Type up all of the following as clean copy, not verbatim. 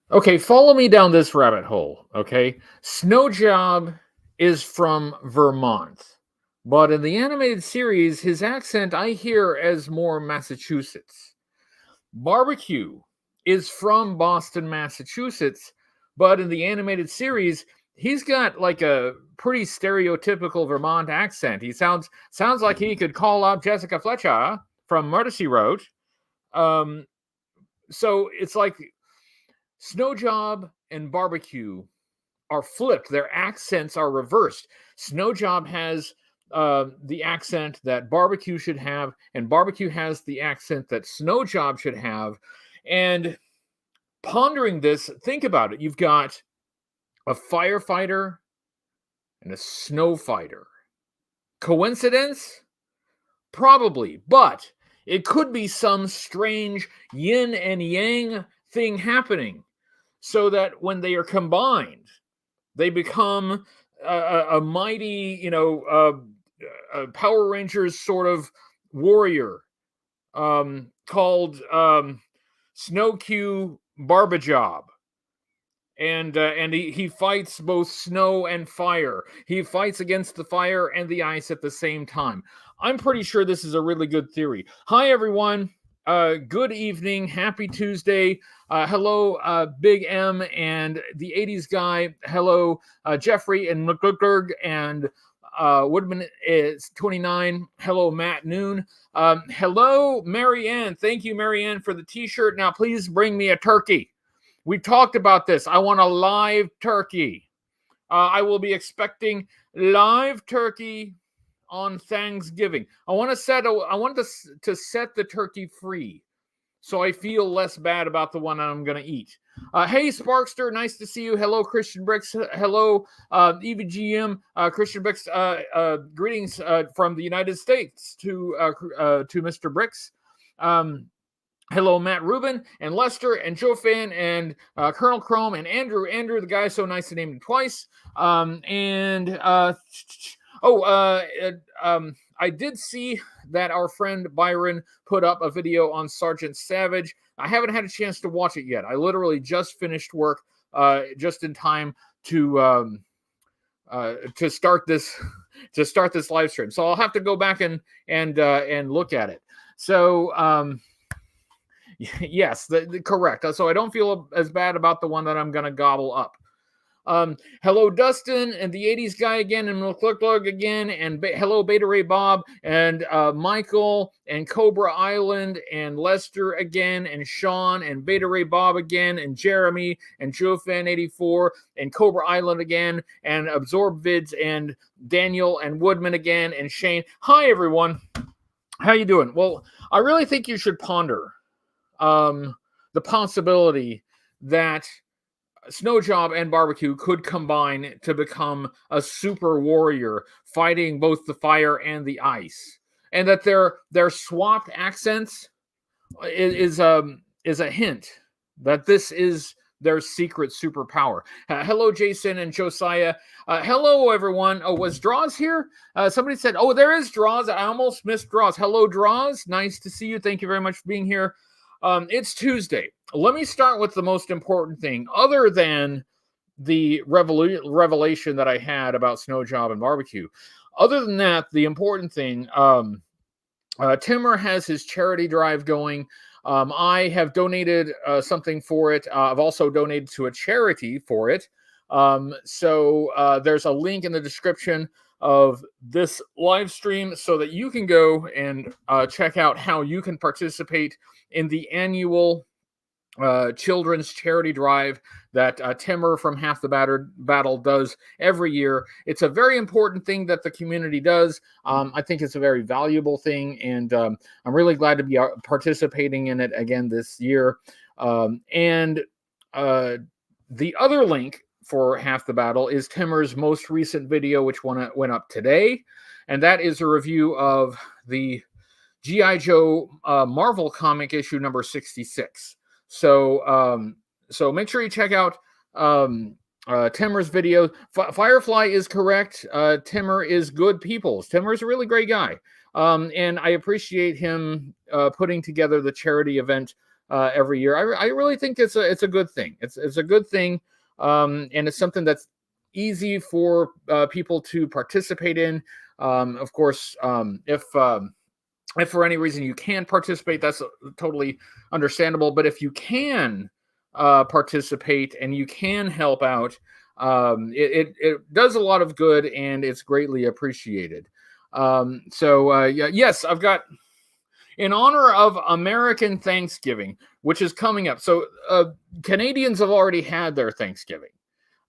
Okay, follow me down this rabbit hole. Okay, Snow Job is from Vermont, but in the animated series, his accent I hear as more Massachusetts. Barbecue is from Boston, Massachusetts, but in the animated series, he's got like a pretty stereotypical Vermont accent. He sounds like he could call out Jessica Fletcher from Murder She Wrote. Um, so it's like Snow Job and Barbecue are flipped. Their accents are reversed. Snow Job has the accent that Barbecue should have, and Barbecue has the accent that Snow Job should have. And pondering this, think about it. You've got a firefighter and a snow fighter. Coincidence? Probably, but it could be some strange yin and yang thing happening so that when they are combined, they become a mighty, Power Rangers sort of warrior called Snow Q Barbajob. And he fights both snow and fire. He fights against the fire and the ice at the same time. I'm pretty sure this is a really good theory. Hi, everyone. Good evening. Happy Tuesday. Hello, Big M and the 80s guy. Hello, Jeffrey and McGurg and Woodman is 29. Hello, Matt Noon. Hello, Marianne. Thank you, Marianne, for the t-shirt. Now, please bring me a turkey. We talked about this. I want a live turkey. I will be expecting live turkey on Thanksgiving. I want to set the turkey free, so I feel less bad about the one I'm going to eat. Hey, Sparkster, nice to see you. Hello, Christian Bricks. Hello, EVGM. Christian Bricks. Greetings from the United States to Mr. Bricks. Hello, Matt Rubin and Lester and Joe Fan and Colonel Chrome and Andrew. Andrew, the guy so nice to name him twice. I did see that our friend Byron put up a video on Sergeant Savage. I haven't had a chance to watch it yet. I literally just finished work just in time to start this live stream. So I'll have to go back and look at it. So yes, correct. So I don't feel as bad about the one that I'm going to gobble up. Hello, Dustin, and the 80s guy again, and McClurklug again, and hello, Beta Ray Bob, and Michael, and Cobra Island, and Lester again, and Sean, and Beta Ray Bob again, and Jeremy, and JoeFan84, and Cobra Island again, and Absorb Vids, and Daniel, and Woodman again, and Shane. Hi, everyone. How you doing? Well, I really think you should ponder the possibility that Snow Job and Barbecue could combine to become a super warrior fighting both the fire and the ice, and that their swapped accents is a hint that this is their secret superpower. Hello, Jason and Josiah. Hello, everyone. Oh, was Draws here? Somebody said, oh, there is Draws. I almost missed Draws. Hello, Draws. Nice to see you. Thank you very much for being here. It's Tuesday. Let me start with the most important thing, other than the revelation that I had about Snow Job and Barbecue. Other than that, the important thing, Timmer has his charity drive going. I have donated something for it. I've also donated to a charity for it. So there's a link in the description of this live stream so that you can go and check out how you can participate in the annual children's charity drive that Timmer from Half the Battle does every year. It's a very important thing that the community does. I think it's a very valuable thing, and I'm really glad to be participating in it again this year. And the other link for Half the Battle is Timmer's most recent video, which went up today, and that is a review of the G.I. Joe Marvel comic issue number 66. So make sure you check out Timmer's video. Firefly is correct. Timmer is good people. Timmer is a really great guy. And I appreciate him putting together the charity event every year. I really think it's a good thing. It's a good thing, and it's something that's easy for people to participate in. Of course, if for any reason you can't participate, that's totally understandable. But if you can participate and you can help out, it does a lot of good, and it's greatly appreciated. Yes, I've got, in honor of American Thanksgiving, which is coming up. So Canadians have already had their Thanksgiving.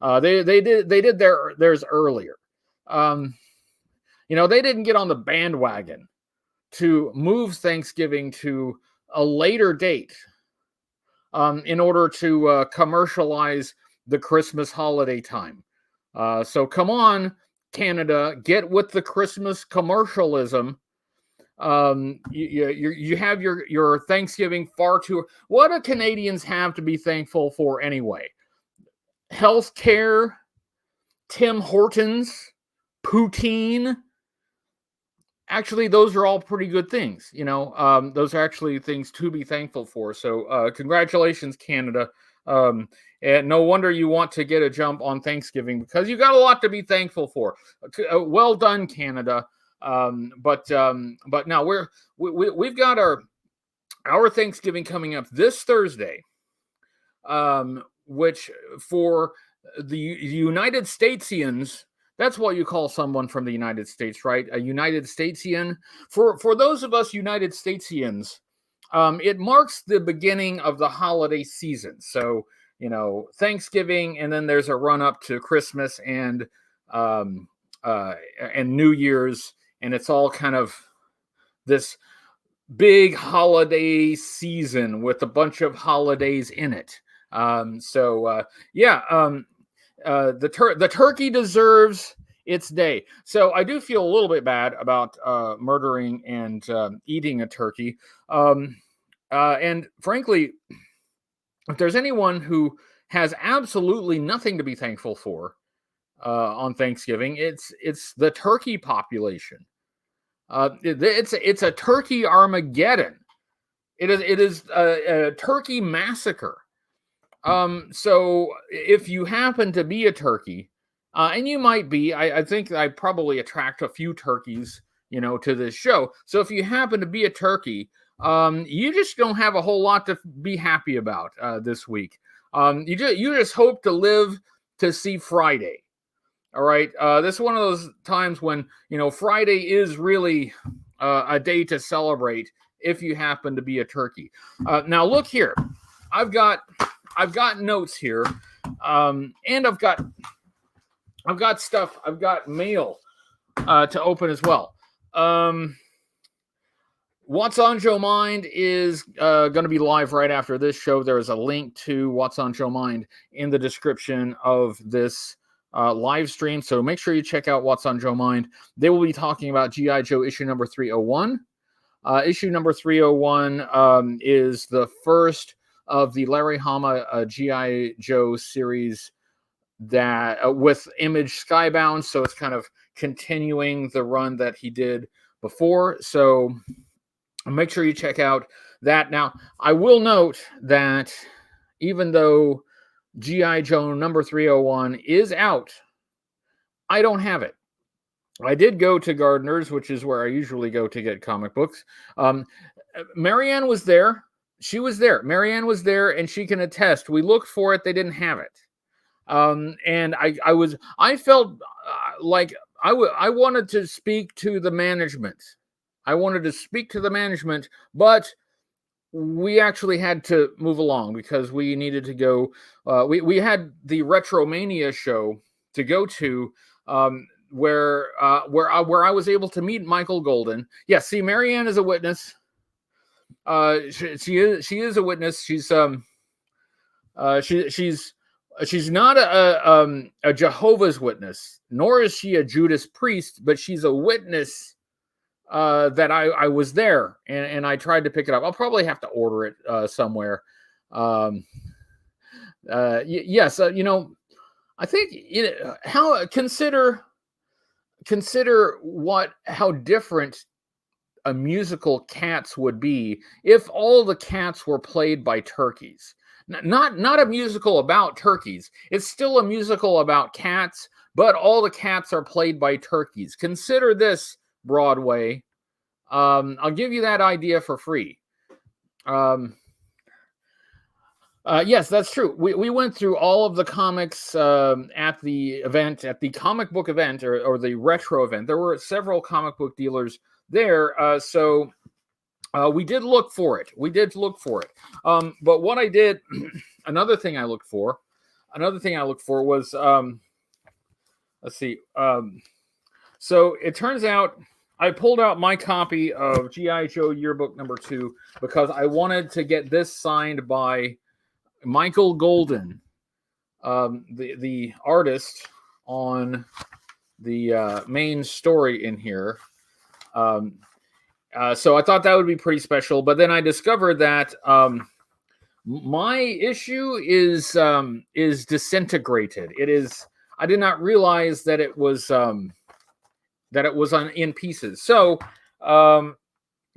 They did theirs earlier. They didn't get on the bandwagon to move Thanksgiving to a later date in order to commercialize the Christmas holiday time. So come on, Canada, get with the Christmas commercialism. You have your Thanksgiving far too. What do Canadians have to be thankful for anyway? Healthcare, Tim Hortons, poutine. Actually, those are all pretty good things. Those are actually things to be thankful for. So congratulations, Canada. And no wonder you want to get a jump on Thanksgiving, because you got a lot to be thankful for. Well done, Canada. But now we've got our Thanksgiving coming up this Thursday, which for the United Statesians, that's what you call someone from the United States, right? A United Statesian. For those of us United Statesians, it marks the beginning of the holiday season. So, Thanksgiving, and then there's a run up to Christmas and New Year's, and it's all kind of this big holiday season with a bunch of holidays in it. The turkey deserves its day. So I do feel a little bit bad about murdering and eating a turkey. And frankly, if there's anyone who has absolutely nothing to be thankful for on Thanksgiving, it's the turkey population. It's a turkey Armageddon. It is a turkey massacre. So if you happen to be a turkey, and you might be, I think I probably attract a few turkeys, to this show. So if you happen to be a turkey, you just don't have a whole lot to be happy about this week. You just hope to live to see Friday. All right. This is one of those times when, Friday is really a day to celebrate if you happen to be a turkey. Now look here, I've got notes here, and I've got stuff. I've got mail to open as well. What's on Joe Mind is going to be live right after this show. There is a link to What's on Joe Mind in the description of this live stream. So make sure you check out What's on Joe Mind. They will be talking about G.I. Joe issue number 301. Issue number 301 is the first of the Larry Hama G.I. Joe series that with Image Skybound. So it's kind of continuing the run that he did before. So make sure you check out that. Now, I will note that even though G.I. Joe number 301 is out, I don't have it. I did go to Gardner's, which is where I usually go to get comic books. Marianne was there. She was there. Marianne was there, and she can attest. We looked for it. They didn't have it. And I felt like I wanted to speak to the management. But we actually had to move along because we needed to go. We had the Retromania show to go to, where I was able to meet Michael Golden. Yeah, see, Marianne is a witness. She is a witness. She's not a Jehovah's Witness, nor is she a Judas Priest, but she's a witness that I was there, and I tried to pick it up. I'll probably have to order it somewhere. Yes, I think how consider how different a musical Cats would be if all the cats were played by turkeys. Not a musical about turkeys. It's still a musical about cats, but all the cats are played by turkeys. Consider this, Broadway. I'll give you that idea for free. Yes, that's true. We went through all of the comics at the event, at the comic book event or the retro event. There were several comic book dealers there, so we did look for it. But what I did, another thing I looked for was, let's see. So it turns out I pulled out my copy of G.I. Joe Yearbook #2 because I wanted to get this signed by Michael Golden, the artist on the main story in here. So I thought that would be pretty special, but then I discovered that my issue is disintegrated. It is. I did not realize that it was in pieces. So,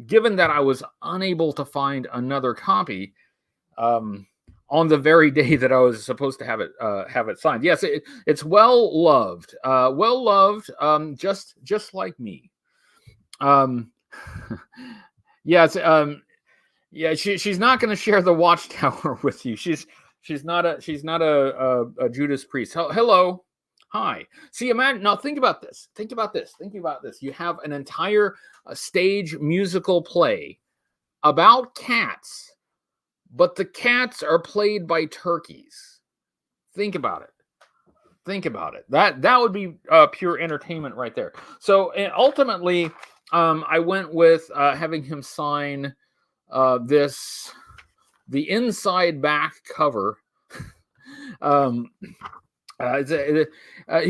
given that I was unable to find another copy, on the very day that I was supposed to have it signed. Yes, it's well loved, just like me. Yes, yeah, she's not going to share the watchtower with you. She's not a Judas Priest. Hello, hi. See, imagine now. Think about this. You have an entire stage musical play about cats. But the cats are played by turkeys. Think about it. That would be pure entertainment right there. So ultimately, I went with having him sign the inside back cover. He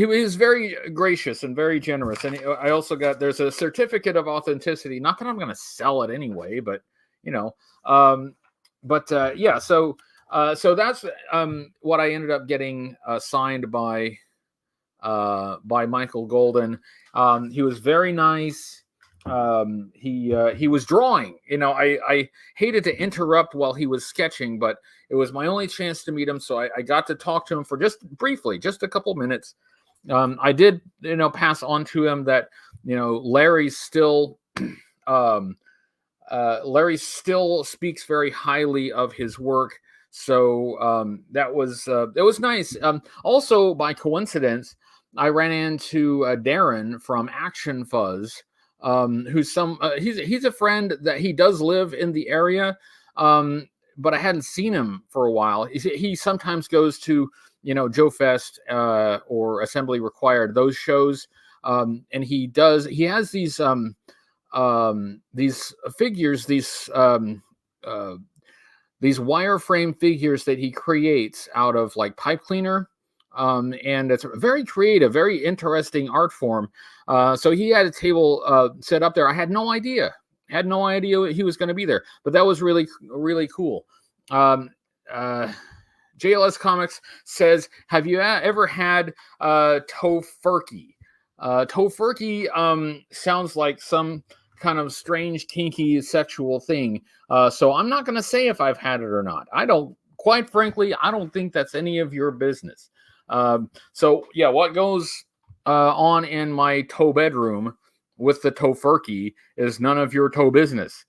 was very gracious and very generous, and I also got there's a certificate of authenticity. Not that I'm going to sell it anyway, but you know. Yeah, so that's what I ended up getting signed by Michael Golden. He was very nice. He was drawing. You know, I hated to interrupt while he was sketching, but it was my only chance to meet him, so I got to talk to him for just briefly, just a couple minutes. I did, pass on to him that, Larry still speaks very highly of his work, so that was nice. Also, by coincidence, I ran into Darren from Action Fuzz, who's he's a friend that he does live in the area, but I hadn't seen him for a while. He sometimes goes to Joe Fest or Assembly Required, those shows, and he has these figures, these wireframe figures that he creates out of like pipe cleaner, and it's a very creative, very interesting art form. So he had a table set up there. I had no idea he was going to be there, but that was really, really cool. JLS Comics says, have you ever had tofurkey? Tofurkey sounds like some kind of strange, kinky, sexual thing. So I'm not going to say if I've had it or not. Quite frankly, I don't think that's any of your business. So yeah, what goes on in my toe bedroom with the tofurkey is none of your toe business.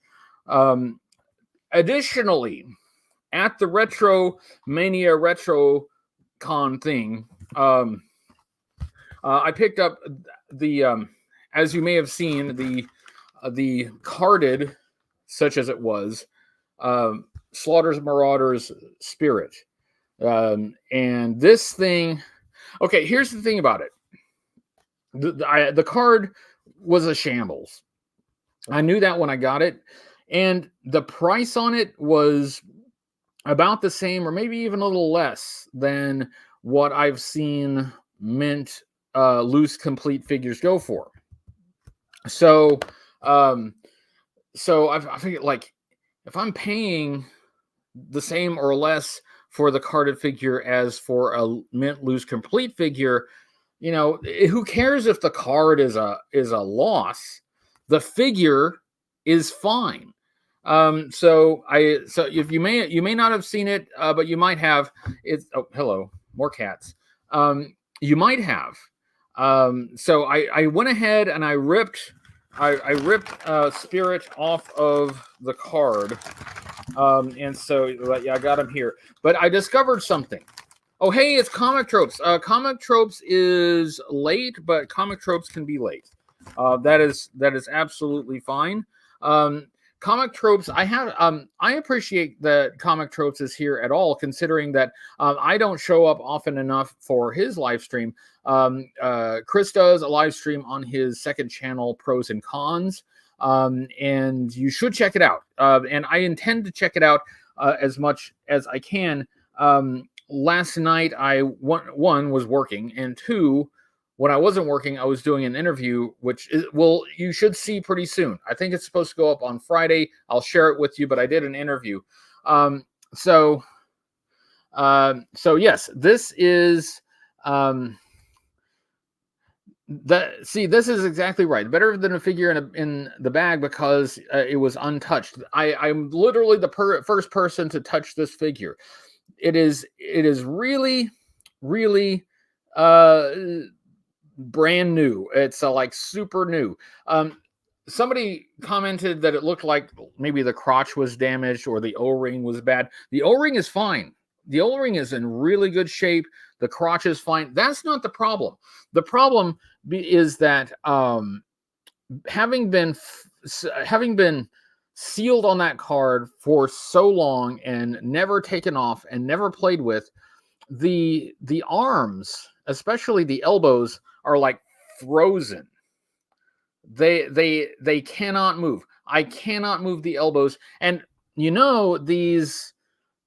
Additionally, at the Retro Mania Retro Con thing, I picked up the, as you may have seen, the carded, such as it was, Slaughter's Marauders Spirit. And this thing, okay, here's the thing about it. The card was a shambles. I knew that when I got it, and the price on it was about the same or maybe even a little less than what I've seen mint loose complete figures go for. So I figured, like, if I'm paying the same or less for the carded figure as for a mint loose complete figure, who cares if the card is a loss? The figure is fine. So if you may not have seen it, but you might have. It's oh hello, more cats. You might have. So I went ahead and I ripped Spirit off of the card. And so yeah, I got him here. But I discovered something. Oh, hey, it's Comic Tropes. Comic Tropes is late, but Comic Tropes can be late. That is absolutely fine. Comic Tropes, I appreciate that Comic Tropes is here at all, considering that I don't show up often enough for his live stream. Chris does a live stream on his second channel, Pros and Cons, and you should check it out. And I intend to check it out as much as I can. Last night, one was working, and two, when I wasn't working, I was doing an interview, which you should see pretty soon. I think it's supposed to go up on Friday. I'll share it with you, but I did an interview. So yes, this is this is exactly right. Better than a figure in the bag because it was untouched. I'm literally the first person to touch this figure. It is really, really brand new. It's like super new. Somebody commented that it looked like maybe the crotch was damaged or the O-ring was bad. The O-ring is fine. The O-ring is in really good shape. The crotch is fine. That's not the problem. The problem is that having been sealed on that card for so long and never taken off and never played with, the arms, especially the elbows, are like frozen. They cannot move. I cannot move the elbows. And these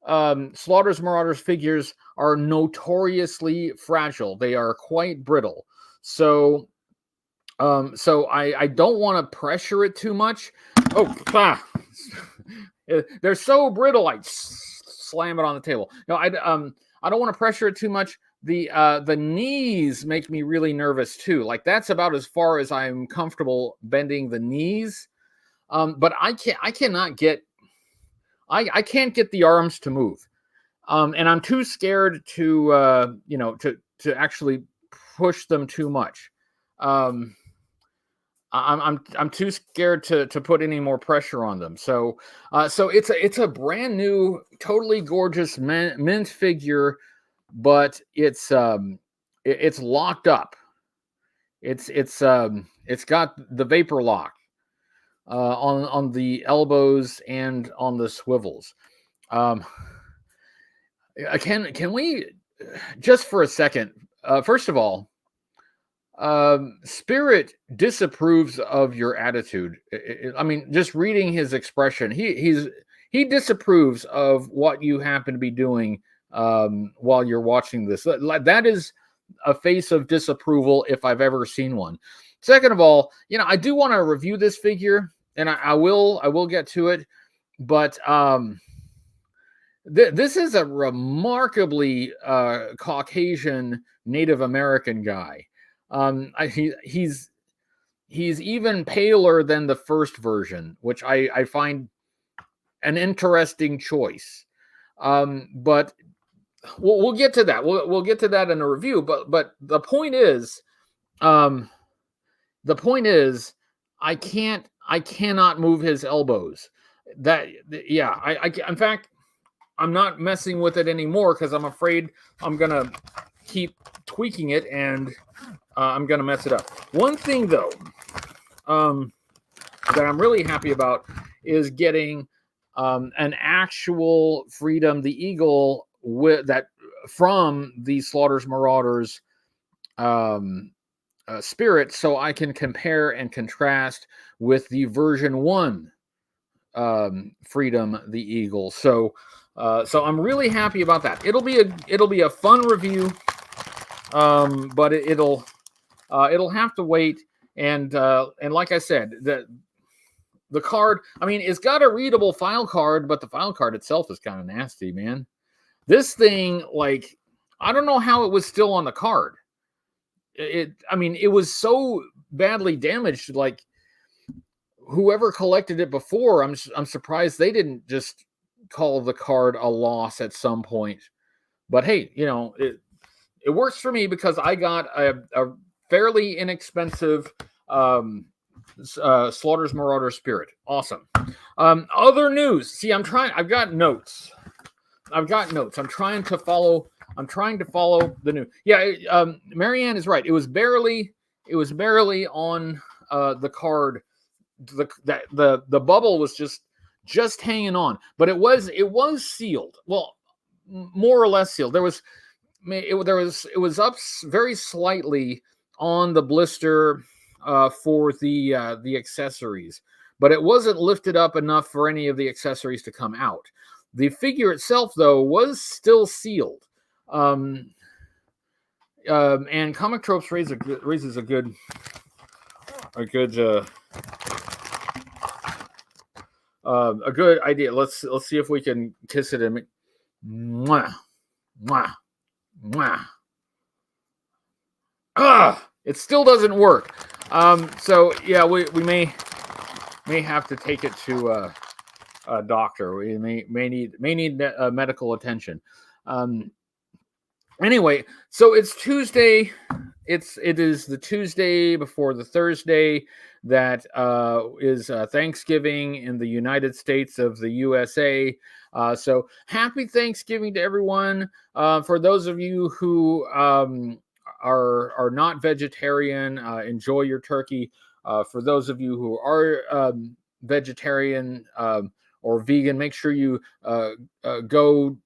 Slaughter's Marauders figures are notoriously fragile. They are quite brittle. So I don't want to pressure it too much. They're so brittle. I slam it on the table. No, I don't want to pressure it too much. The knees make me really nervous too. Like that's about as far as I'm comfortable bending the knees. But I can't get the arms to move. And I'm too scared to actually push them too much. I'm too scared to put any more pressure on them. So it's a brand new, totally gorgeous mint figure, but it's locked up. It's got the vapor lock on the elbows and on the swivels. Can we just for a second? First of all, Spirit disapproves of your attitude. I mean, just reading his expression, he disapproves of what you happen to be doing while you're watching this. That is a face of disapproval if I've ever seen one. Second of all, I do want to review this figure, and I will get to it, but this is a remarkably Caucasian Native American guy. He's even paler than the first version, which I find an interesting choice. But we'll get to that. We'll get to that in a review. But the point is, I cannot move his elbows. In fact, I'm not messing with it anymore because I'm afraid I'm gonna keep tweaking it and I'm gonna mess it up. One thing though, that I'm really happy about is getting an actual Freedom the Eagle from the Slaughter's Marauders Spirit, so I can compare and contrast with the version 1 Freedom the Eagle. So I'm really happy about that. It'll be a fun review, but it'll have to wait. And like I said, the card, I mean, it's got a readable file card, but the file card itself is kind of nasty, man. This thing, like, I don't know how it was still on the card. It was so badly damaged, like whoever collected it before, I'm surprised they didn't just call the card a loss at some point. But hey, it works for me because I got a fairly inexpensive Slaughter's Marauder Spirit. Awesome. Other news. See, I've got notes. I'm trying to follow the news. Yeah, Marianne is right. It was barely on the card. The bubble was just hanging on, but it was sealed. Well, more or less sealed. It was up very slightly on the blister for the accessories, but it wasn't lifted up enough for any of the accessories to come out. The figure itself, though, was still sealed. And Comic Tropes raises a good idea. Let's see if we can kiss it and mwah, mwah, mwah. It still doesn't work. So yeah, we may have to take it to a doctor. We may need medical attention. Anyway, so it's Tuesday. It is the Tuesday before the Thursday that is Thanksgiving in the United States of the USA. So happy Thanksgiving to everyone. For those of you who are not vegetarian, enjoy your turkey. For those of you who are vegetarian or vegan, make sure you go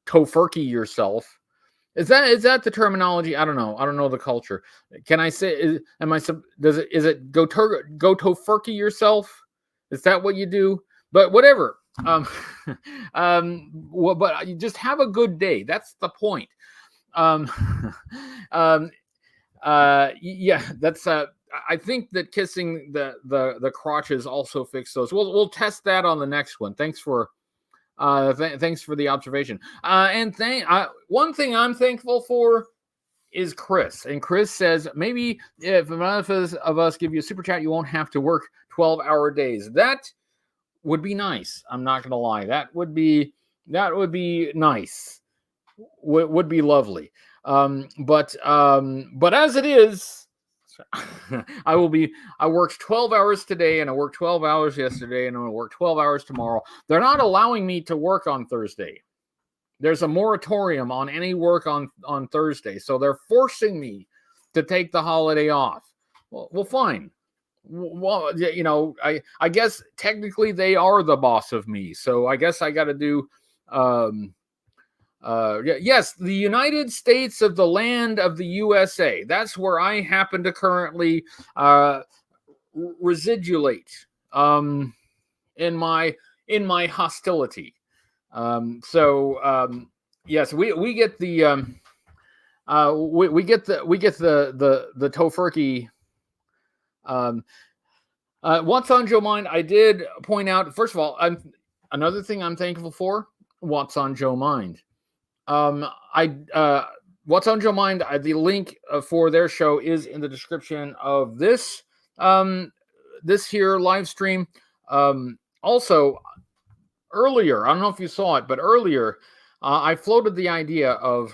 tofurkey yourself. Is that the terminology? I don't know the culture. Can I say? Is it go tofurkey yourself? Is that what you do? But whatever. But you just have a good day. That's the point. Yeah, that's I think that kissing the crotches also fix those. We'll test that on the next one. Thanks for the observation. And one thing I'm thankful for is Chris. And Chris says, maybe if enough of us give you a super chat, you won't have to work 12-hour days. That would be nice. I'm not going to lie. That would be nice. Would be lovely. But as it is, I worked 12 hours today, and I worked 12 hours yesterday, and I'm going to work 12 hours tomorrow. They're not allowing me to work on Thursday. There's a moratorium on any work on Thursday, so they're forcing me to take the holiday off. Well, fine. Well, I guess technically they are the boss of me, so I guess I got to do. Yes, the United States of the land of the USA. That's where I happen to currently residuate in my hostility. Yes, we get the we get the tofurkey. What's on Joe Mind? I did point out, first of all, another thing I'm thankful for. What's on Joe Mind? What's on Joe Mind? The link for their show is in the description of this here live stream. Also, earlier, I don't know if you saw it, but earlier, I floated the idea of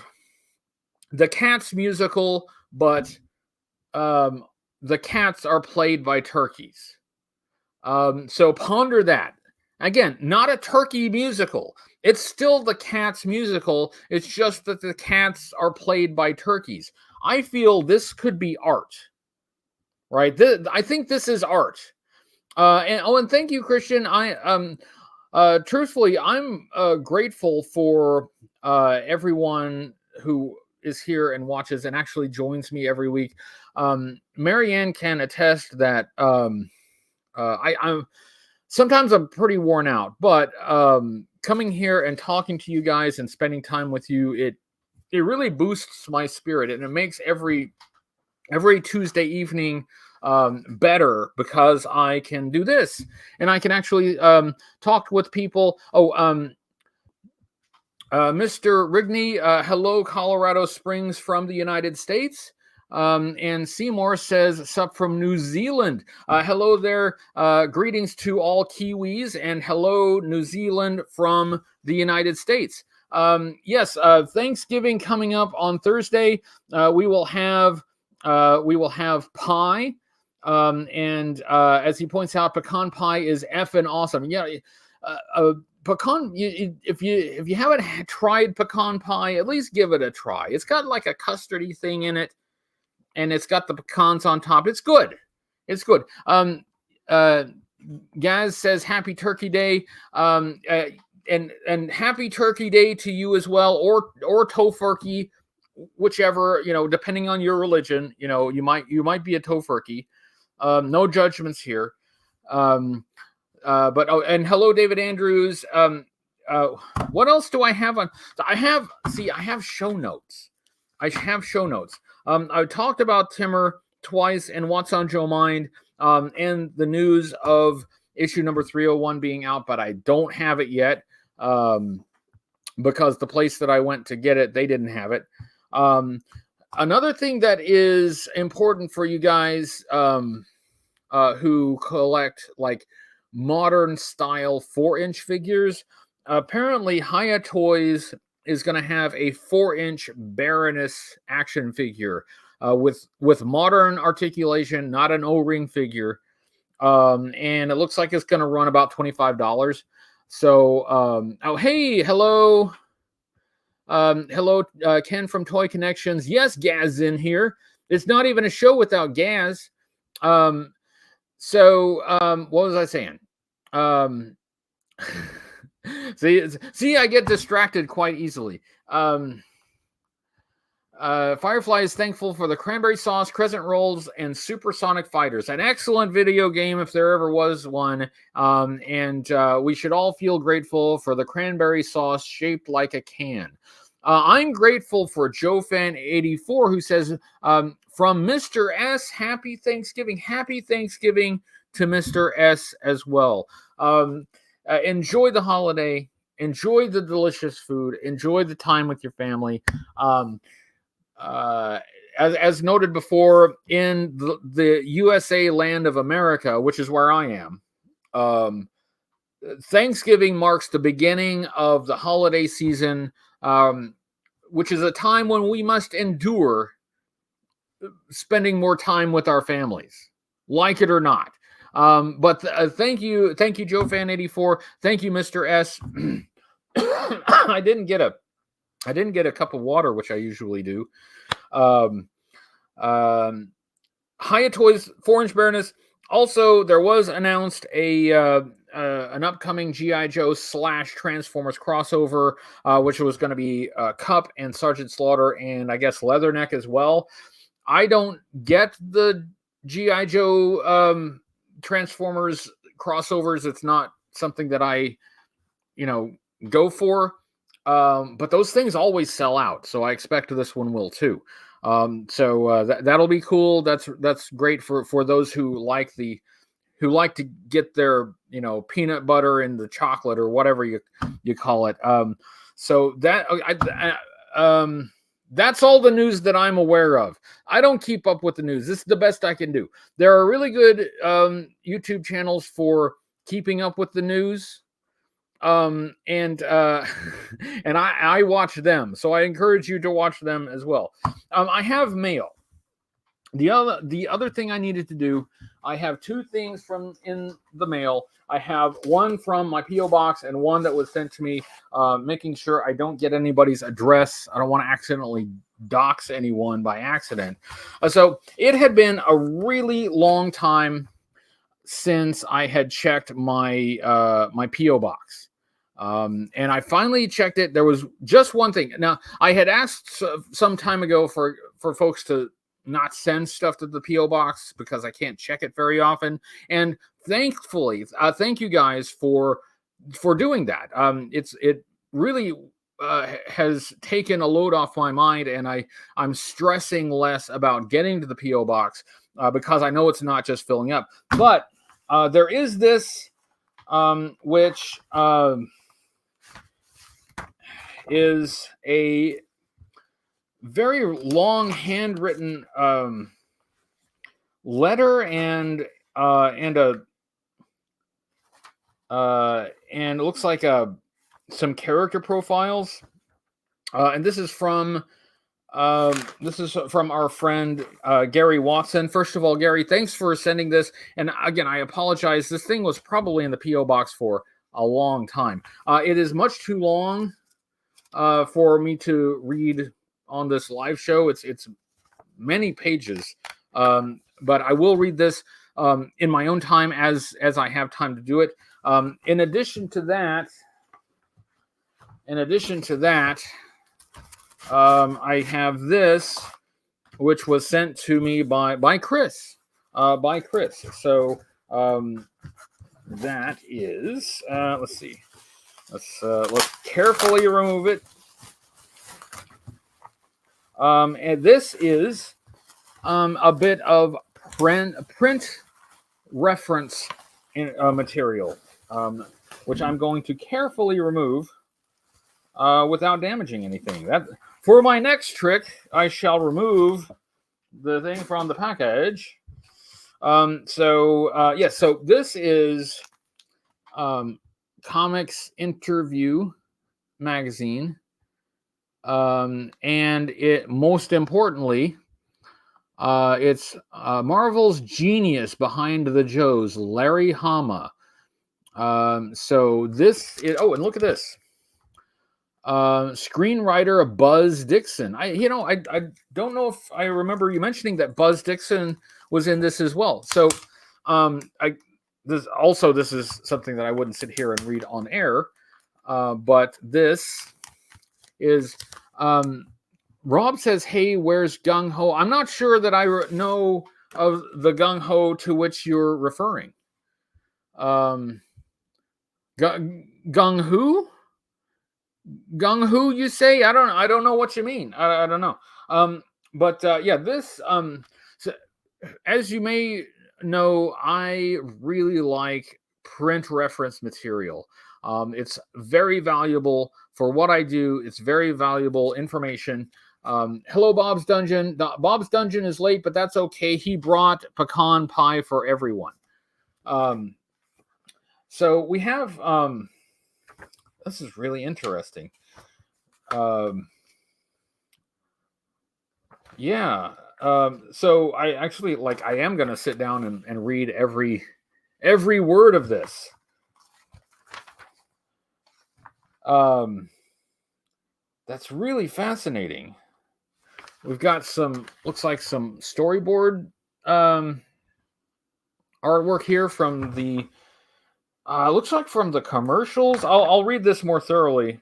the Cats musical, but the cats are played by turkeys. So ponder that. Again, not a turkey musical. It's still the Cats musical. It's just that the cats are played by turkeys. I feel this could be art, right? I think this is art. And thank you, Christian. Truthfully, I'm grateful for everyone who is here and watches and actually joins me every week. Marianne can attest that I'm sometimes pretty worn out, but coming here and talking to you guys and spending time with you, it really boosts my spirit, and it makes every Tuesday evening better because I can do this and I can actually talk with people. Mr. Rigney, hello, Colorado Springs from the United States. And Seymour says, sup from New Zealand. Hello there. Greetings to all Kiwis, and hello, New Zealand from the United States. Yes, Thanksgiving coming up on Thursday. We will have pie. And as he points out, pecan pie is effing awesome. Yeah, pecan. If you haven't tried pecan pie, at least give it a try. It's got like a custardy thing in it, and it's got the pecans on top. It's good. It's good. Gaz says Happy Turkey Day. And Happy Turkey Day to you as well, or Tofurkey, whichever, depending on your religion. You might be a Tofurkey. No judgments here. And hello, David Andrews. What else do I have on? I have show notes. I talked about Timur twice and What's on Joe Mind, and the news of issue number 301 being out, but I don't have it yet, because the place that I went to get it, they didn't have it. Another thing that is important for you guys who collect like modern style 4-inch figures, apparently Haya Toys is going to have a 4-inch Baroness action figure with modern articulation, not an O-ring figure. And it looks like it's going to run about $25. So, hello. Hello, Ken from Toy Connections. Yes, Gaz in here. It's not even a show without Gaz. What was I saying? See, I get distracted quite easily. Firefly is thankful for the cranberry sauce, crescent rolls, and supersonic fighters. An excellent video game if there ever was one. And we should all feel grateful for the cranberry sauce shaped like a can. I'm grateful for JoeFan84, who says, from Mr. S, happy Thanksgiving. Happy Thanksgiving to Mr. S as well. Enjoy the holiday. Enjoy the delicious food. Enjoy the time with your family. As noted before, in the USA land of America, which is where I am, Thanksgiving marks the beginning of the holiday season, which is a time when we must endure spending more time with our families, like it or not. But thank you, JoeFan84. Thank you, Mr. S. I didn't get a cup of water, which I usually do. Haya Toys 4-inch Baroness. Also, there was announced an upcoming G.I. Joe / Transformers crossover, which was going to be Cup and Sergeant Slaughter, and I guess Leatherneck as well. I don't get the G.I. Joe Transformers crossovers. It's not something that I, go for. But those things always sell out, so I expect this one will too. That'll be cool. That's great for those who like to get their peanut butter in the chocolate or whatever you call it. That's all the news that I'm aware of. I don't keep up with the news. This is the best I can do. There are really good YouTube channels for keeping up with the news. And I watch them, so I encourage you to watch them as well. I have mail. The other thing I needed to do, I have 2 things from in the mail. I have one from my P.O. box and one that was sent to me, making sure I don't get anybody's address. I don't want to accidentally dox anyone by accident. So it had been a really long time since I had checked my my P.O. box. And I finally checked it. There was just one thing. Now, I had asked some time ago for folks to not send stuff to the P.O. box because I can't check it very often. And thankfully, thank you guys for doing that. It really has taken a load off my mind, and I'm stressing less about getting to the P.O. box because I know it's not just filling up. But there is this, which is very long handwritten letter and it looks like some character profiles. And this is from our friend Gary Watson. First of all, Gary, thanks for sending this. And again, I apologize. This thing was probably in the P.O. box for a long time. It is much too long for me to read on this live show. It's many pages, but I will read this in my own time as I have time to do it. In addition to that, I have this, which was sent to me by Chris. So that is let's see. Let's carefully remove it. And this is a bit of print reference material, which I'm going to carefully remove without damaging anything. That for my next trick, I shall remove the thing from the package. So this is Comics Interview magazine, and it most importantly, it's Marvel's genius behind the Joes, Larry Hama. So this is, and look at this. Screenwriter Buzz Dixon. I don't know if I remember you mentioning that Buzz Dixon was in this as well. So this is something that I wouldn't sit here and read on air, but this is Rob says, "Hey, where's Gung Ho?" I'm not sure that I know of the Gung Ho to which you're referring. Gung Hu? Gung Hu, you say? I don't know what you mean. I don't know. This so, as you may know, I really like print reference material. It's very valuable for what I do. It's very valuable information. Hello, Bob's Dungeon. Bob's Dungeon is late, but that's okay. He brought pecan pie for everyone. So we have this is really interesting. So I actually I am going to sit down and read every word of this. That's really fascinating. We've got looks like some storyboard artwork here from the looks like from the commercials. I'll read this more thoroughly.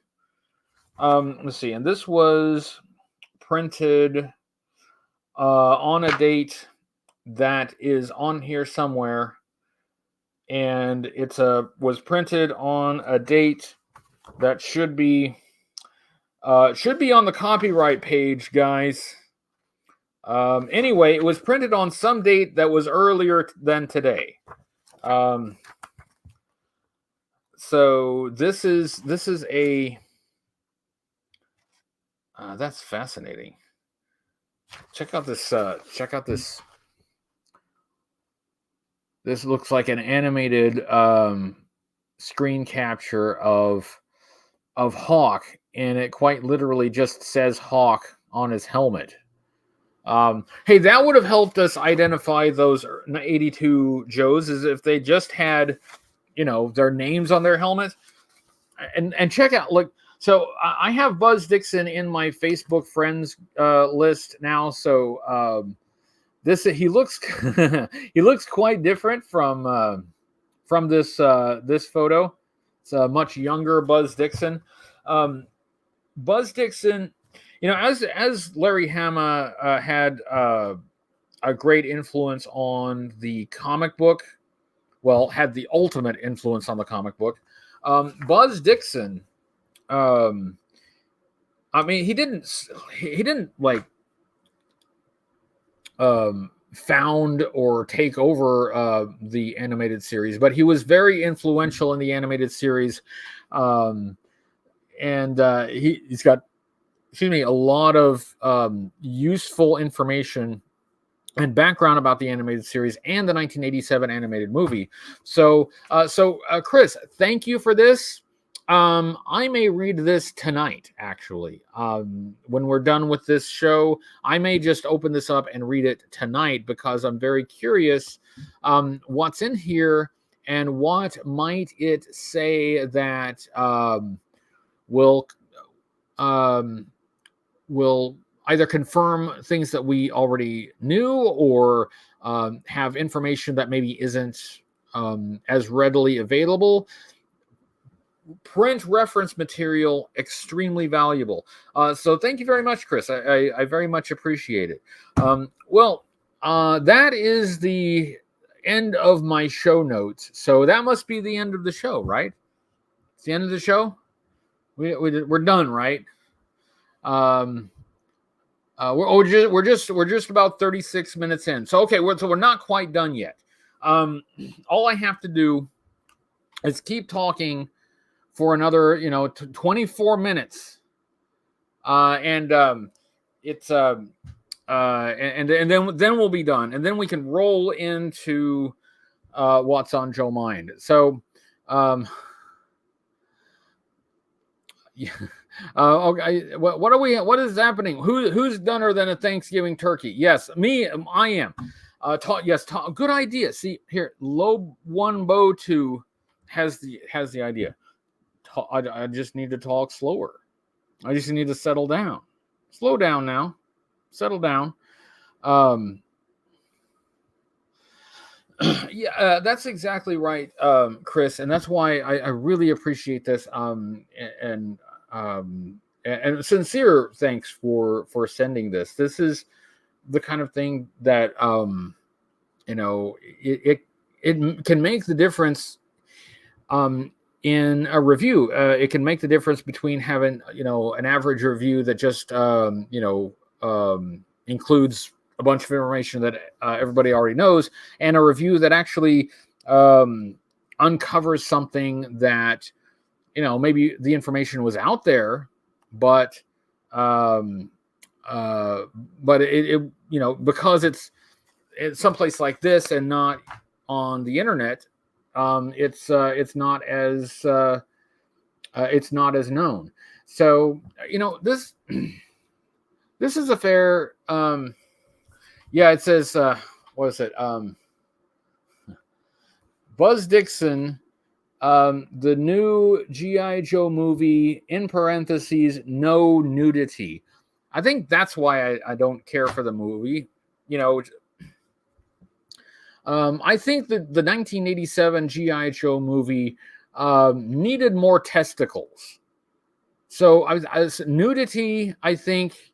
Let's see. And this was printed on a date that is on here somewhere. And was printed on a date that should be on the copyright page, guys. Anyway, it was printed on some date that was earlier than today. So this is a that's fascinating. Check out this. This looks like an animated screen capture of Hawk, and it quite literally just says Hawk on his helmet. Hey, that would have helped us identify those 82 Joes, as if they just had, their names on their helmet. And check out, look. So I have Buzz Dixon in my Facebook friends list now. So he looks he looks quite different from this photo. It's a much younger Buzz Dixon. Buzz Dixon, as Larry Hama had a great influence on the comic book. Well, had the ultimate influence on the comic book. Buzz Dixon. He didn't found or take over the animated series, but he was very influential in the animated series. And he's got a lot of useful information and background about the animated series and the 1987 animated movie. So, Chris, thank you for this. I may read this tonight, actually. When we're done with this show, I may just open this up and read it tonight because I'm very curious what's in here and what might it say that will either confirm things that we already knew or have information that maybe isn't as readily available. Print reference material, extremely valuable. So thank you very much, Chris. I very much appreciate it. That is the end of my show notes. So that must be the end of the show, right? It's the end of the show. We're done, right? We're just about 36 minutes in. So okay, we're not quite done yet. All I have to do is keep talking for another 24 minutes, and then we'll be done, and then we can roll into what's on Joe Mind. So yeah. Okay. What is happening? Who's doner than a Thanksgiving turkey? Yes, me. I am. Good idea. See here, Lobe 1 Bo 2 has the idea. I just need to talk slower. I just need to settle down. Slow down now. Settle down. Yeah, that's exactly right, Chris, and that's why I really appreciate this. And sincere thanks for sending this. This is the kind of thing that it can make the difference in a review. It can make the difference between having an average review that just includes a bunch of information that everybody already knows, and a review that actually uncovers something that maybe the information was out there, but it because it's someplace like this and not on the internet, it's not as known. So this is a fair. Yeah, it says what is it? Buzz Dixon. The new G.I. Joe movie, in parentheses, no nudity. I think that's why I don't care for the movie. I think that the 1987 G.I. Joe movie needed more testicles. So nudity, I think,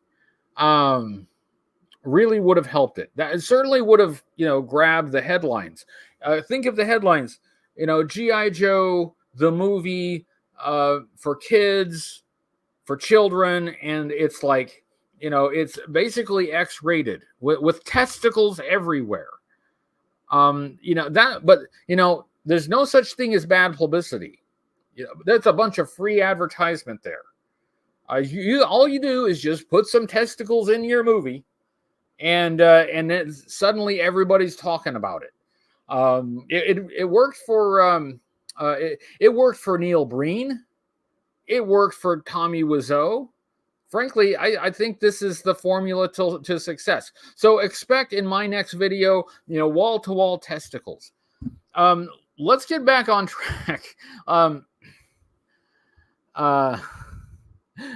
really would have helped it. That certainly would have, grabbed the headlines. Think of the headlines. G.I. Joe, the movie, for kids, for children, and it's like, it's basically X-rated with testicles everywhere. There's no such thing as bad publicity. That's a bunch of free advertisement there. All you do is just put some testicles in your movie, and then suddenly everybody's talking about it. It worked for it worked for Neil Breen. It worked for Tommy Wiseau. Frankly, I think this is the formula to success. So expect in my next video, wall-to-wall testicles. Let's get back on track.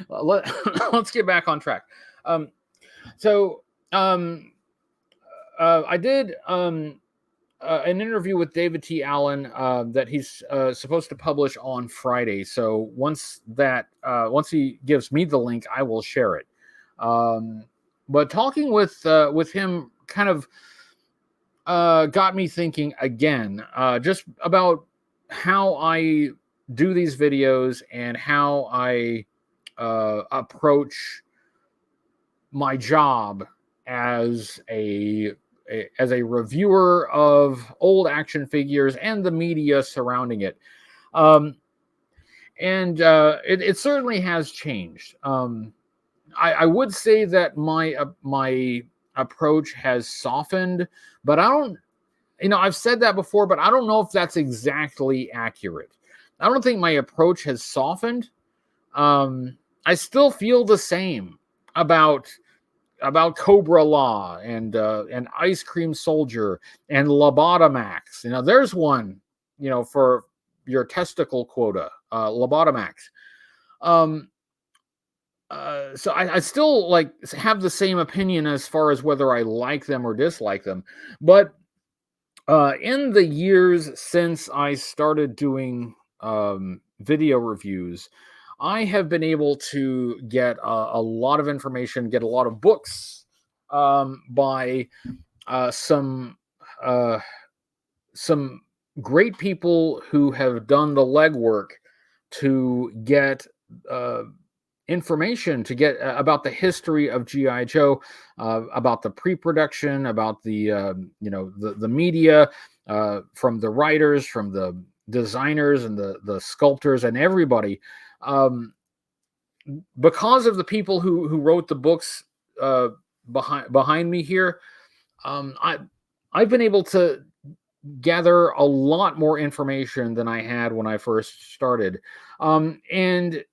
Let's get back on track. I did an interview with David T. Allen that he's supposed to publish on Friday. So once he gives me the link, I will share it. But talking with him kind of got me thinking again, just about how I do these videos and how I approach my job as a reviewer of old action figures and the media surrounding it. It certainly has changed. I would say that my approach has softened, but I don't. I've said that before, but I don't know if that's exactly accurate. I don't think my approach has softened. I still feel the same about Cobra Law and Ice Cream Soldier and Lobotomax. There's one, for your testicle quota, Lobotomax. So I still like have the same opinion as far as whether I like them or dislike them. But in the years since I started doing video reviews, I have been able to get a lot of information, get a lot of books by some great people who have done the legwork to get information, to get about the history of G.I. Joe, about the pre-production, about the the media, from the writers, from the designers and the sculptors and everybody. Because of the people who wrote the books behind me here, I've been able to gather a lot more information than I had when I first started. And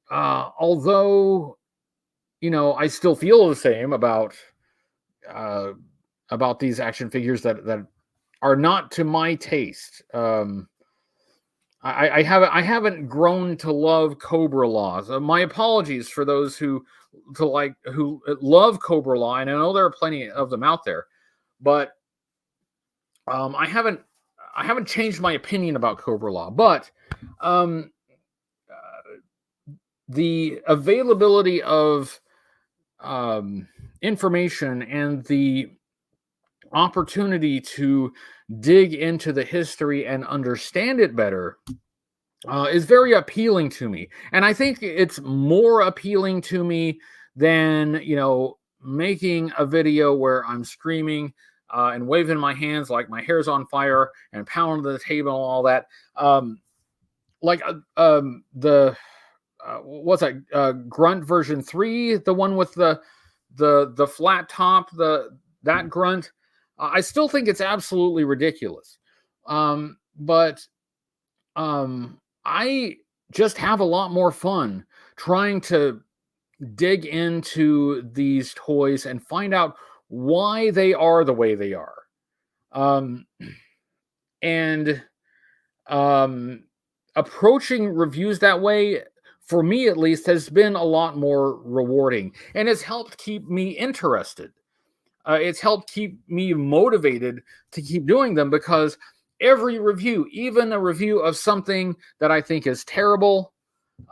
although I still feel the same about these action figures that are not to my taste. I haven't grown to love Cobra Law. So my apologies for those who love Cobra Law, and I know there are plenty of them out there, but I haven't changed my opinion about Cobra Law. But the availability of information and the opportunity to dig into the history and understand it better is very appealing to me. And I think it's more appealing to me than, making a video where I'm screaming and waving my hands like my hair's on fire and pounding the table and all that. What's that? Grunt version 3, the one with the flat top, that grunt. I still think it's absolutely ridiculous. But I just have a lot more fun trying to dig into these toys and find out why they are the way they are. And approaching reviews that way, for me at least, has been a lot more rewarding and has helped keep me interested. It's helped keep me motivated to keep doing them, because every review, even a review of something that I think is terrible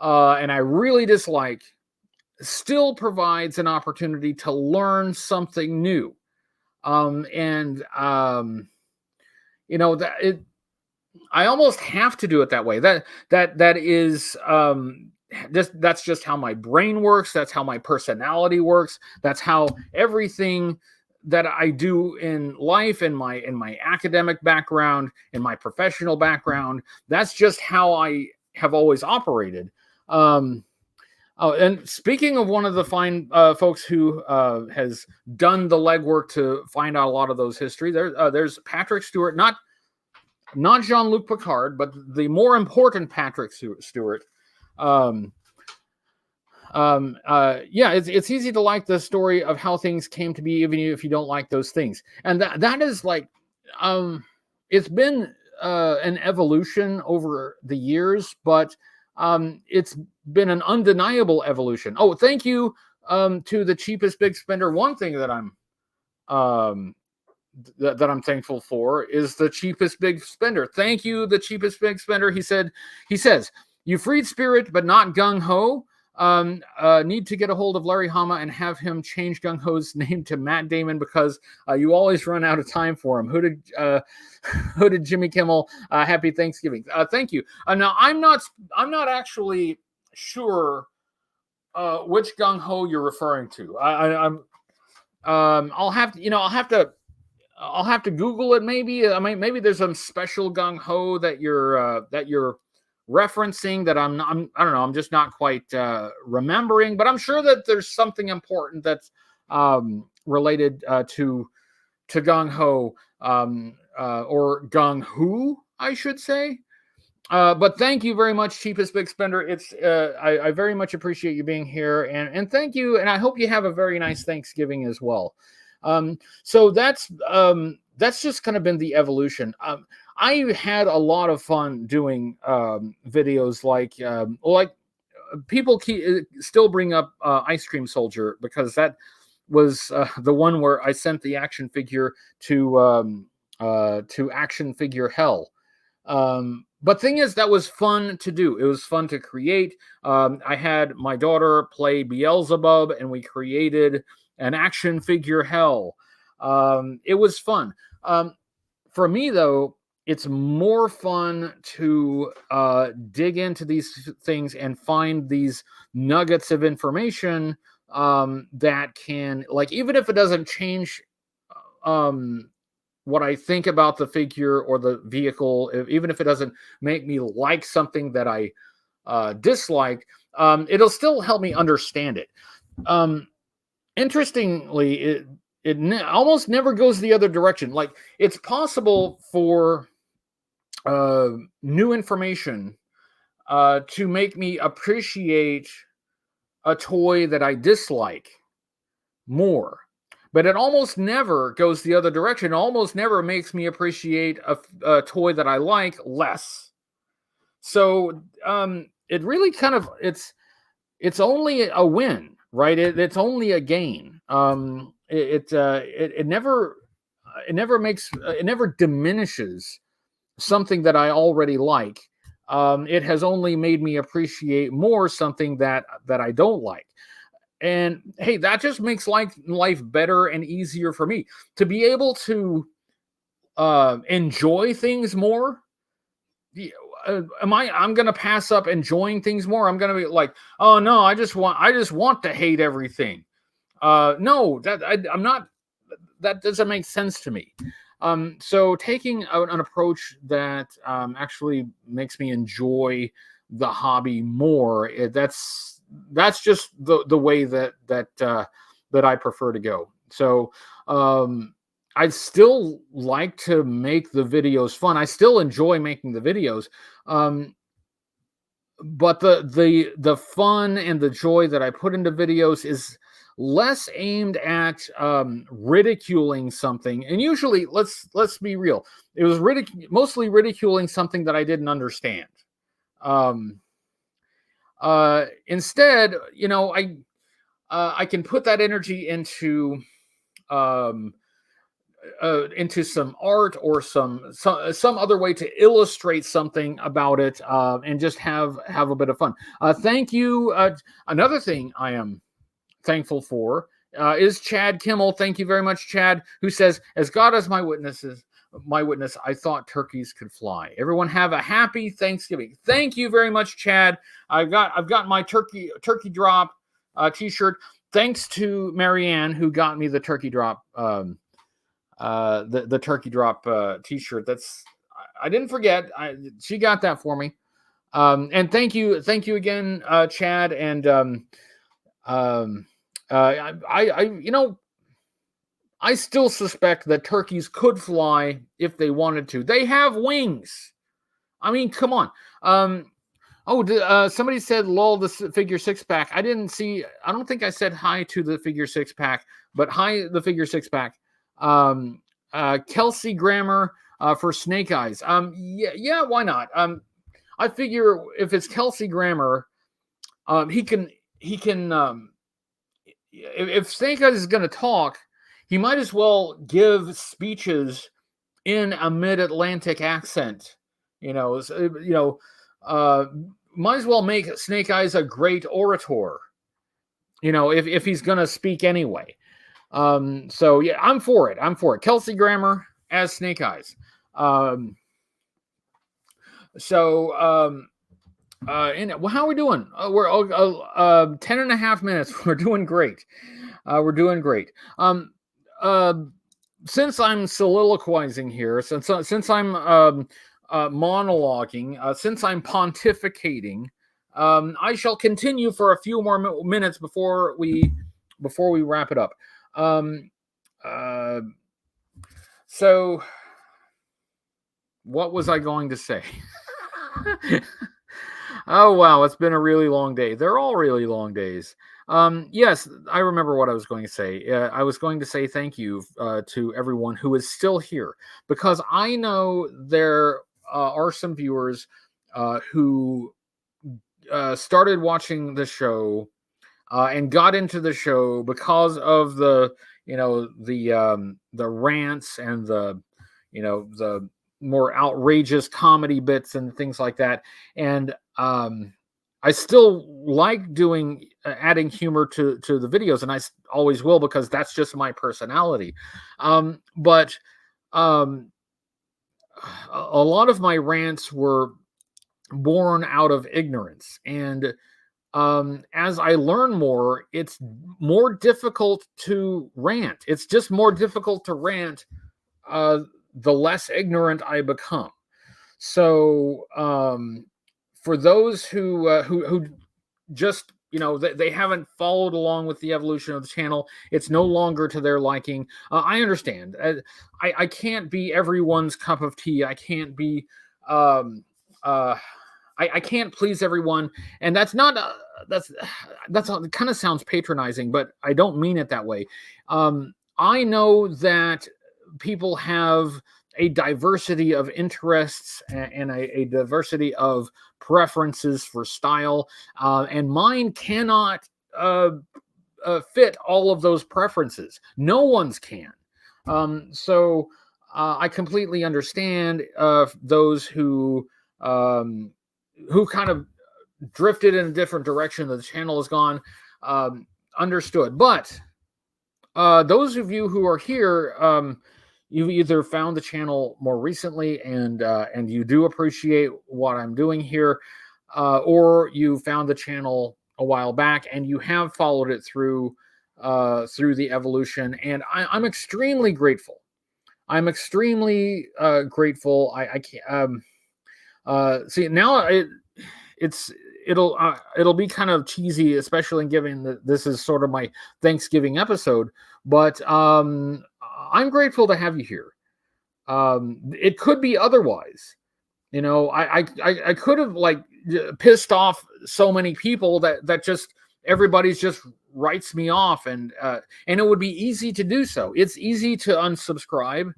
and I really dislike, still provides an opportunity to learn something new. I almost have to do it that way. That is that's just how my brain works. That's how my personality works. That's how everything that I do in life, in my academic background, in my professional background, that's just how I have always operated. And speaking of one of the fine folks who has done the legwork to find out a lot of those history, there's Patrick Stewart, not Jean-Luc Picard, but the more important Patrick Stewart. It's easy to like the story of how things came to be, even if you don't like those things. And that is like, it's been an evolution over the years, but it's been an undeniable evolution. Oh, thank you to the cheapest big spender. One thing that I'm that I'm thankful for is the cheapest big spender. Thank you, the cheapest big spender. He says, you freed Spirit, but not Gung Ho. Need to get a hold of Larry Hama and have him change Gung Ho's name to Matt Damon, because you always run out of time for him. Who did Jimmy Kimmel? Happy Thanksgiving. Thank you. Now I'm not actually sure which Gung Ho you're referring to. I'll have to Google it. Maybe maybe there's some special Gung Ho that you're referencing that I don't know, I'm just not quite remembering, but I'm sure that there's something important that's related to Gung Ho, or Gung Hu, I should say. But thank you very much, Cheapest Big Spender. It's I very much appreciate you being here, and thank you, and I hope you have a very nice Thanksgiving as well. So that's just kind of been the evolution. I had a lot of fun doing videos like people still bring up Ice Cream Soldier, because that was the one where I sent the action figure to Action Figure Hell. But thing is, that was fun to do. It was fun to create. I had my daughter play Beelzebub, and we created an Action Figure Hell. It was fun. For me, though, it's more fun to dig into these things and find these nuggets of information that can, like, even if it doesn't change what I think about the figure or the vehicle, even if it doesn't make me like something that I dislike, it'll still help me understand it. Interestingly, it almost never goes the other direction. Like, it's possible for new information to make me appreciate a toy that I dislike more. But it almost never goes the other direction. It almost never makes me appreciate a toy that I like less. So it really kind of, it's only a win, right? It's only a gain. It never diminishes something that I already like. It has only made me appreciate more something that I don't like. And hey, that just makes life better and easier for me to be able to enjoy things more. I'm going to pass up enjoying things more. I'm going to be like, oh no, I just want to hate everything. No, I'm not. That doesn't make sense to me. So taking an approach that actually makes me enjoy the hobby more, that's just the way that I prefer to go. So I still like to make the videos fun. I still enjoy making the videos, but the fun and the joy that I put into videos is less aimed at ridiculing something. And usually, let's be real, it was mostly ridiculing something that I didn't understand. Instead, I can put that energy into some art or some other way to illustrate something about it, and just have a bit of fun. Thank you. Another thing I am thankful for is Chad Kimmel. Thank you very much, Chad, who says, "As God is my witness, I thought turkeys could fly." Everyone have a happy Thanksgiving. Thank you very much, Chad. I've got my turkey drop t-shirt, thanks to Marianne, who got me the turkey drop the turkey drop t-shirt. I didn't forget. She got that for me. And thank you again, Chad. And I still suspect that turkeys could fly if they wanted to. They have wings. I mean, come on. Somebody said, lol, the figure six pack. I don't think I said hi to the figure six pack, but hi, the figure six pack. Kelsey Grammer for Snake Eyes. Yeah, why not? I figure if it's Kelsey Grammer, he can if Snake Eyes is going to talk, he might as well give speeches in a mid-Atlantic accent. Might as well make Snake Eyes a great orator. If he's going to speak anyway. So yeah, I'm for it. Kelsey Grammer as Snake Eyes. How are we doing? We're 10 and a half minutes. We're doing great. Since I'm soliloquizing here, since I'm monologuing, since I'm pontificating, I shall continue for a few more minutes before we wrap it up. So, what was I going to say? Oh, wow, it's been a really long day. They're all really long days. Yes, I remember what I was going to say. I was going to say thank you to everyone who is still here, because I know there are some viewers who started watching the show and got into the show because of the rants and the more outrageous comedy bits and things like that. And I still like doing adding humor to the videos, and I always will, because that's just my personality. But a lot of my rants were born out of ignorance, and as I learn more, it's more difficult to rant. It's just more difficult to rant the less ignorant I become. So for those who just they haven't followed along with the evolution of the channel, it's no longer to their liking. I understand. I can't be everyone's cup of tea. I can't be. I can't please everyone, and that's not. That's it kind of sounds patronizing, but I don't mean it that way. I know that people have a diversity of interests and a diversity of preferences for style, and mine cannot fit all of those preferences. No one's can. So I completely understand those who kind of drifted in a different direction that the channel has gone. Understood. But those of you who are here, you either found the channel more recently and you do appreciate what I'm doing here, or you found the channel a while back and you have followed it through the evolution, and I'm extremely grateful. I'm extremely grateful. I can't see now. It'll be kind of cheesy, especially given that this is sort of my Thanksgiving episode. But I'm grateful to have you here. It could be otherwise. I could have pissed off so many people that just everybody's just writes me off, and it would be easy to do so. It's easy to unsubscribe.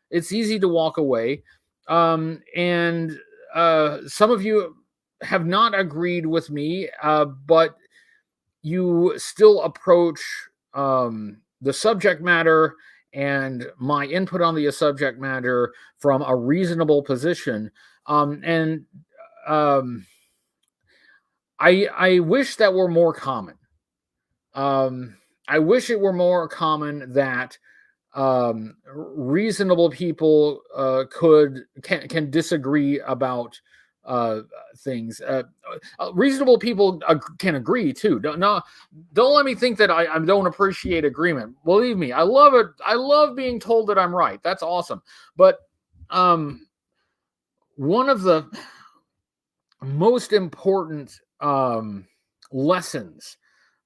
It's easy to walk away. And some of you have not agreed with me, but you still approach the subject matter and my input on the subject matter from a reasonable position. I wish that were more common. I wish it were more common that reasonable people can disagree about things. Reasonable people can agree too. Don't let me think that I don't appreciate agreement. Believe me, I love it. I love being told that I'm right. That's awesome. But one of the most important lessons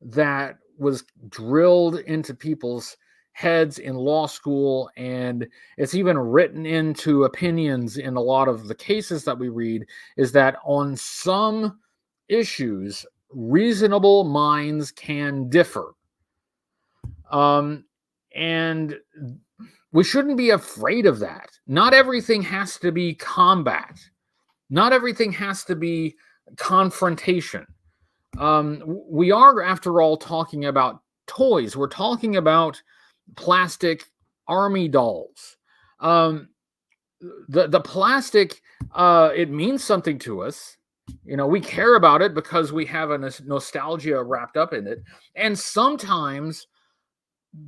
that was drilled into people's heads in law school, and it's even written into opinions in a lot of the cases that we read, is that on some issues, reasonable minds can differ. And we shouldn't be afraid of that. Not everything has to be combat. Not everything has to be confrontation. We are, after all, talking about toys. We're talking about plastic army dolls. The plastic, it means something to us. We care about it because we have a nostalgia wrapped up in it. And sometimes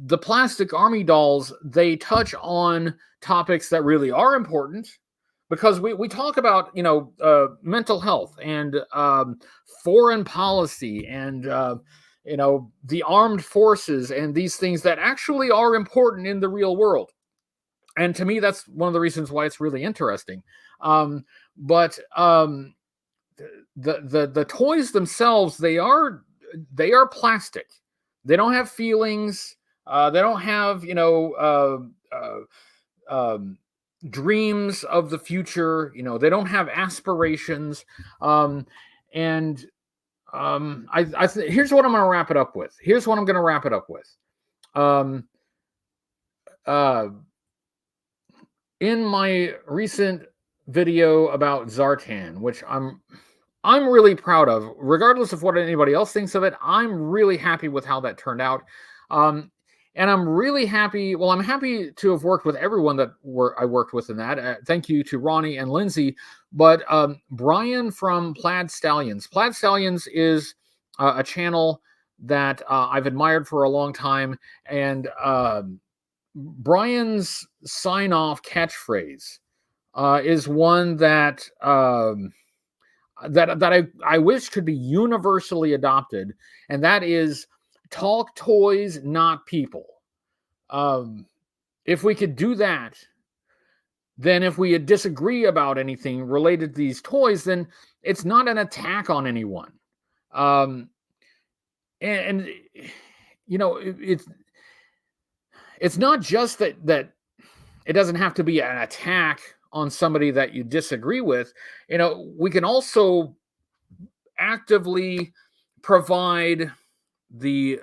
the plastic army dolls, they touch on topics that really are important, because we talk about mental health and foreign policy and the armed forces and these things that actually are important in the real world. And to me, that's one of the reasons why it's really interesting. But the toys themselves, they are plastic. They don't have feelings. They don't have, dreams of the future. They don't have aspirations. And here's what I'm going to wrap it up with. In my recent video about Zartan, which I'm really proud of, regardless of what anybody else thinks of it. I'm really happy with how that turned out. And I'm really happy. Well, I'm happy to have worked with everyone that I worked with in that. Thank you to Ronnie and Lindsay. But Brian from Plaid Stallions. Plaid Stallions is a channel that I've admired for a long time. And Brian's sign-off catchphrase is one that I wish could be universally adopted, and that is talk toys, not people. If we could do that, then if we disagree about anything related to these toys, then it's not an attack on anyone. It's not just that it doesn't have to be an attack on somebody that you disagree with. We can also actively provide the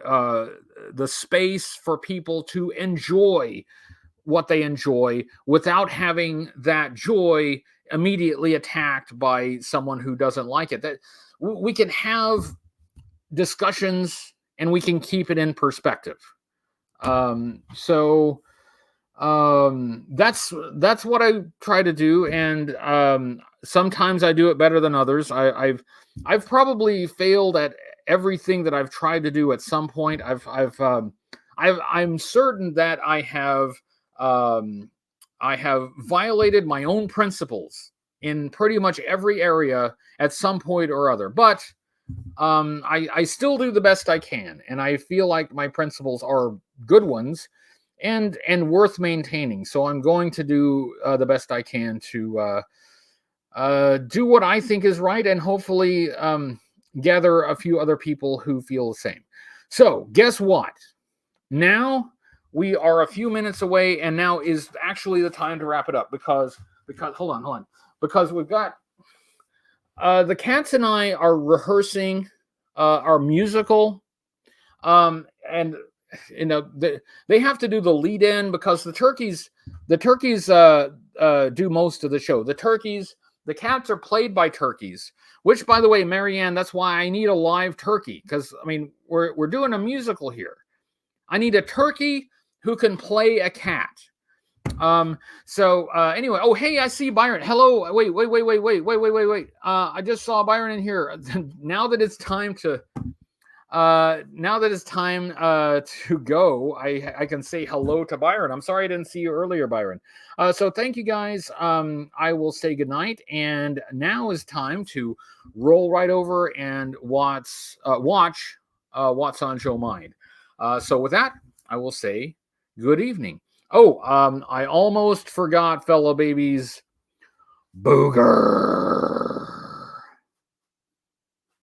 space for people to enjoy what they enjoy without having that joy immediately attacked by someone who doesn't like it. That we can have discussions and we can keep it in perspective. So that's what I try to do, and sometimes I do it better than others. I've probably failed at everything that I've tried to do at some point. I'm certain that I have violated my own principles in pretty much every area at some point or other, but I still do the best I can, and I feel like my principles are good ones and worth maintaining. So I'm going to do the best I can to do what I think is right, and hopefully gather a few other people who feel the same. So guess what? Now we are a few minutes away, and now is actually the time to wrap it up because hold on, because we've got the cats and I are rehearsing our musical, and they have to do the lead in because the turkeys do most of the show. The cats are played by turkeys, which, by the way, Marianne, that's why I need a live turkey, because we're doing a musical here. I need a turkey who can play a cat. Anyway, oh, hey, I see Byron. Hello. Wait. I just saw Byron in here. Now that it's time to go, I can say hello to Byron. I'm sorry I didn't see you earlier, Byron. So thank you guys. I will say goodnight, and now is time to roll right over and watch What's on Joe Mind. So with that, I will say good evening. Oh, I almost forgot, fellow babies. Booger.